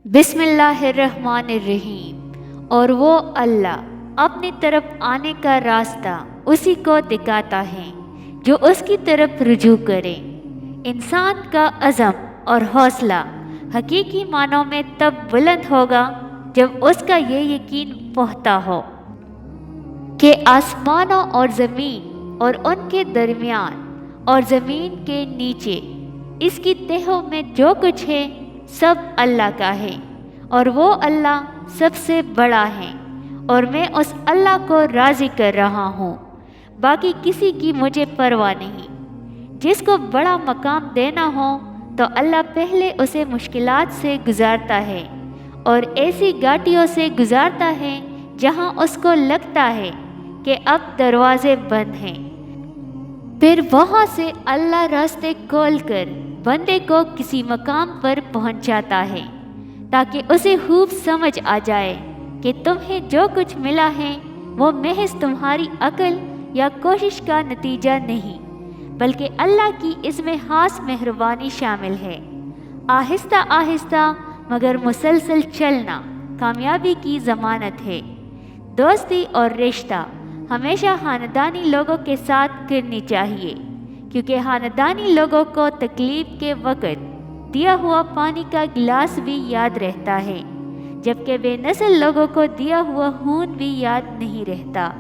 बिस्मिल्लाहिर्रहमानिर्रहीम। और वो अल्लाह अपनी तरफ आने का रास्ता उसी को दिखाता है जो उसकी तरफ रुजू करे। इंसान का अज़म और हौसला हकीकी मानों में तब बुलंद होगा जब उसका ये यकीन पुख्ता हो कि आसमानों और ज़मीन और उनके दरमियान और ज़मीन के नीचे इसकी तहों में जो कुछ है सब अल्लाह का है और वो अल्लाह सबसे बड़ा है और मैं उस अल्लाह को राज़ी कर रहा हूँ। बाकी किसी की मुझे परवाह नहीं। जिसको बड़ा मकाम देना हो तो अल्लाह पहले उसे मुश्किलात से गुजारता है और ऐसी घाटियों से गुजारता है जहाँ उसको लगता है कि अब दरवाजे बंद हैं। फिर वहाँ से अल्लाह रास्ते खोल कर बंदे को किसी मकाम पर पहुँचाता है ताकि उसे खूब समझ आ जाए कि तुम्हें जो कुछ मिला है वो महज तुम्हारी अक्ल या कोशिश का नतीजा नहीं बल्कि अल्लाह की इसमें खास मेहरबानी शामिल है। आहिस्ता आहिस्ता मगर मुसलसल चलना कामयाबी की ज़मानत है। दोस्ती और रिश्ता हमेशा ख़ानदानी लोगों के साथ करनी चाहिए क्योंकि ख़ानदानी लोगों को तकलीफ़ के वक़्त दिया हुआ पानी का गिलास भी याद रहता है जबकि बेनस्ल लोगों को दिया हुआ खून भी याद नहीं रहता।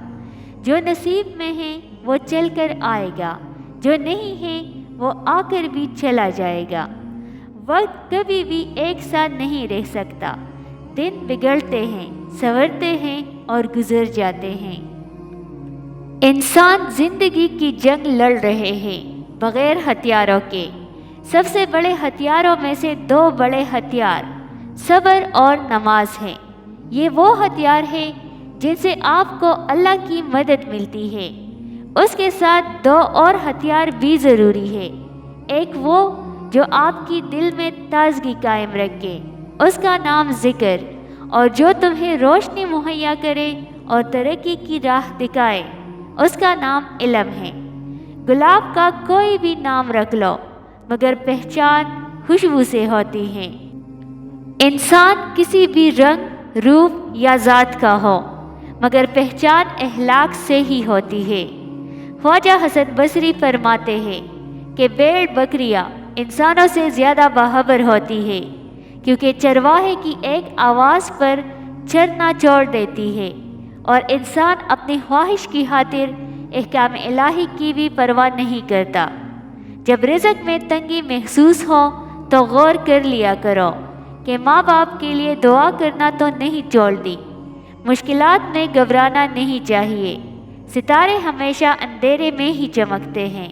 जो नसीब में है वो चल कर आएगा, जो नहीं है वो आकर भी चला जाएगा। वक्त कभी भी एक साथ नहीं रह सकता। दिन बिगड़ते हैं, संवरते हैं और गुजर जाते हैं। इंसान जिंदगी की जंग लड़ रहे हैं बग़ैर हथियारों के। सबसे बड़े हथियारों में से दो बड़े हथियार सब्र और नमाज हैं। ये वो हथियार हैं जिनसे आपको अल्लाह की मदद मिलती है। उसके साथ दो और हथियार भी ज़रूरी है। एक वो जो आपकी दिल में ताज़गी कायम रखे, उसका नाम ज़िक्र, और जो तुम्हें रोशनी मुहैया करे और तरक्की की राह दिखाए, उसका नाम इल्म है। गुलाब का कोई भी नाम रख लो मगर पहचान खुशबू से होती है। इंसान किसी भी रंग, रूप या ज़ात का हो मगर पहचान अखलाक से ही होती है। ख्वाजा हसन बसरी फरमाते हैं कि भेड़ बकरियाँ इंसानों से ज़्यादा बाखबर होती है क्योंकि चरवाहे की एक आवाज़ पर चरना छोड़ देती है और इंसान अपनी ख्वाहिश की खातिर अहकाम इलाही की भी परवाह नहीं करता। जब रिज़्क़ में तंगी महसूस हो तो गौर कर लिया करो कि माँ बाप के लिए दुआ करना तो नहीं छोड़ दी। मुश्किलात में घबराना नहीं चाहिए। सितारे हमेशा अंधेरे में ही चमकते हैं।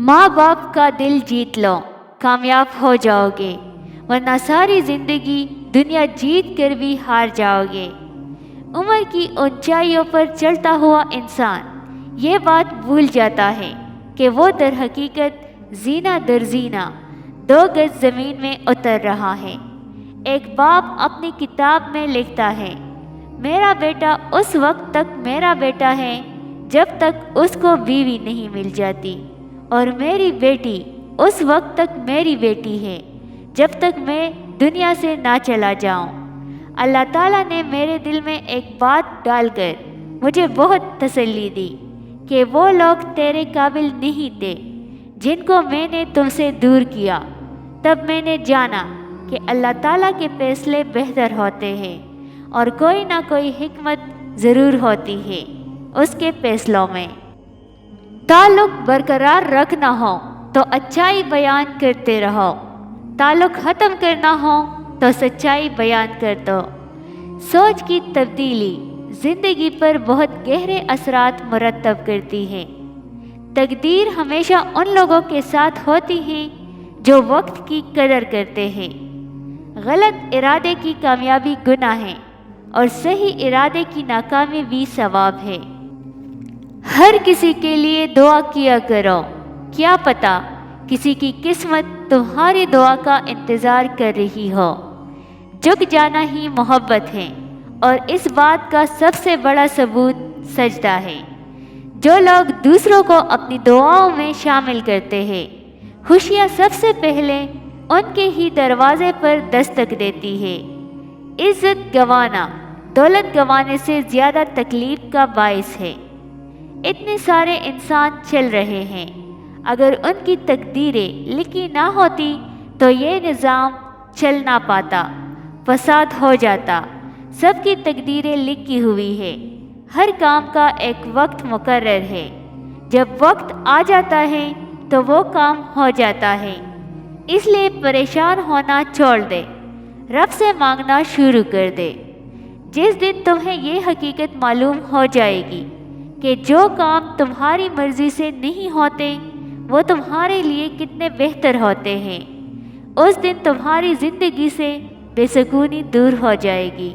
माँ बाप का दिल जीत लो, कामयाब हो जाओगे, वरना सारी ज़िंदगी दुनिया जीत कर भी हार जाओगे। उम्र की ऊंचाइयों पर चलता हुआ इंसान ये बात भूल जाता है कि वो दर हकीकत जीना दर जीना 2 गज ज़मीन में उतर रहा है। एक बाप अपनी किताब में लिखता है, मेरा बेटा उस वक्त तक मेरा बेटा है जब तक उसको बीवी नहीं मिल जाती, और मेरी बेटी उस वक्त तक मेरी बेटी है जब तक मैं दुनिया से ना चला जाऊं। अल्लाह ताला ने मेरे दिल में एक बात डालकर मुझे बहुत तसल्ली दी कि वो लोग तेरे काबिल नहीं थे जिनको मैंने तुमसे दूर किया। तब मैंने जाना कि अल्लाह ताला के फैसले बेहतर होते हैं और कोई ना कोई हिकमत ज़रूर होती है उसके फैसलों में। ताल्लुक़ बरकरार रखना हो तो अच्छाई बयान करते रहो, ताल्लुक़ ख़त्म करना हो तो सच्चाई बयान कर दो। सोच की तब्दीली ज़िंदगी पर बहुत गहरे असरात मुरतब करती है। तकदीर हमेशा उन लोगों के साथ होती है जो वक्त की कदर करते हैं। गलत इरादे की कामयाबी गुनाह है और सही इरादे की नाकामी भी सवाब है। हर किसी के लिए दुआ किया करो, क्या पता किसी की किस्मत तुम्हारी दुआ का इंतज़ार कर रही हो। झुक जाना ही मोहब्बत है और इस बात का सबसे बड़ा सबूत सजदा है। जो लोग दूसरों को अपनी दुआओं में शामिल करते हैं, खुशियाँ सबसे पहले ان کے ہی دروازے پر دستک دیتی ہے۔ عزت گنوانا دولت گنوانے سے زیادہ تکلیف کا باعث ہے۔ اتنے سارے انسان چل رہے ہیں، اگر ان کی تقدیریں لکھی نہ ہوتی تو یہ نظام چل نہ پاتا، فساد ہو جاتا۔ سب کی تقدیریں لکھی ہوئی ہے، ہر کام کا ایک وقت مقرر ہے، جب وقت آ جاتا ہے تو وہ کام ہو جاتا ہے۔ اس لیے پریشان ہونا چھوڑ دے، رب سے مانگنا شروع کر دے۔ جس دن تمہیں یہ حقیقت معلوم ہو جائے گی کہ جو کام تمہاری مرضی سے نہیں ہوتے وہ تمہارے لیے کتنے بہتر ہوتے ہیں، اس دن تمہاری زندگی سے بے سکونی دور ہو جائے گی۔